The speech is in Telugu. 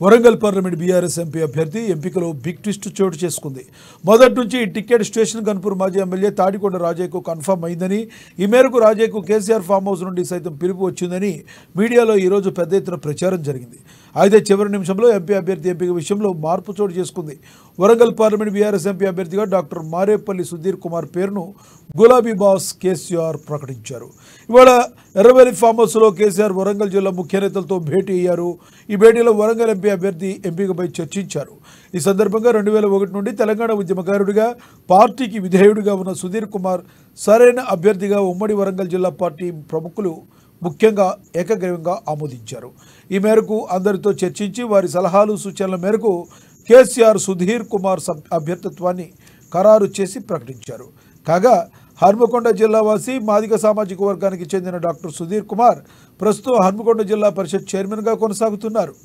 వరంగల్ పార్లమెంట్ బీఆర్ఎస్ ఎంపీ అభ్యర్థి ఎంపికలో బిగ్ ట్విస్ట్ చోటు చేసుకుంది. మొదటి నుంచి ఈ టికెట్ స్టేషన్ గన్పూర్ మాజీ ఎమ్మెల్యే తాడికొండ రాజయ్యకు కన్ఫర్మ్ అయిందని, ఈ మేరకు రాజయ్యకు కేసీఆర్ ఫామ్ హౌస్ నుండి సైతం పిలుపు వచ్చిందని మీడియాలో ఈరోజు పెద్ద ఎత్తున ప్రచారం జరిగింది. అయితే చివరి నిమిషంలో ఎంపీ అభ్యర్థి ఎంపిక విషయంలో మార్పు చోటు చేసుకుంది. వరంగల్ పార్లమెంట్ బీఆర్ఎస్ ఎంపీ అభ్యర్థిగా డాక్టర్ మారేపల్లి సుధీర్ కుమార్ పేరును గులాబీ బాస్ కేసీఆర్ ప్రకటించారు. ఇవాళ ఎర్రవెల్లి ఫామ్ హౌస్లో కేసీఆర్ వరంగల్ జిల్లా ముఖ్య నేతలతో భేటీ అయ్యారు. ఈ భేటీలో వరంగల్ ఎంపీ అభ్యర్థి ఎంపికపై చర్చించారు. ఈ సందర్భంగా 2001 నుండి తెలంగాణ ఉద్యమకారుడిగా, పార్టీకి విధేయుడిగా ఉన్న సుధీర్ కుమార్ సరైన అభ్యర్థిగా ఉమ్మడి వరంగల్ జిల్లా పార్టీ ప్రముఖులు ముఖ్యంగా ఏకగ్రీవంగా ఆమోదించారు. ఈ మేరకు అందరితో చర్చించి వారి సలహాలు సూచనల మేరకు కేసీఆర్ సుధీర్ కుమార్ అభ్యర్థిత్వాన్ని ఖరారు చేసి ప్రకటించారు. కాగా హన్మకొండ జిల్లా వాసి మాదిగ సామాజిక వర్గానికి చెందిన డాక్టర్ సుధీర్ కుమార్ ప్రస్తుతం హన్మకొండ జిల్లా పరిషత్ చైర్మన్గా కొనసాగుతున్నారు.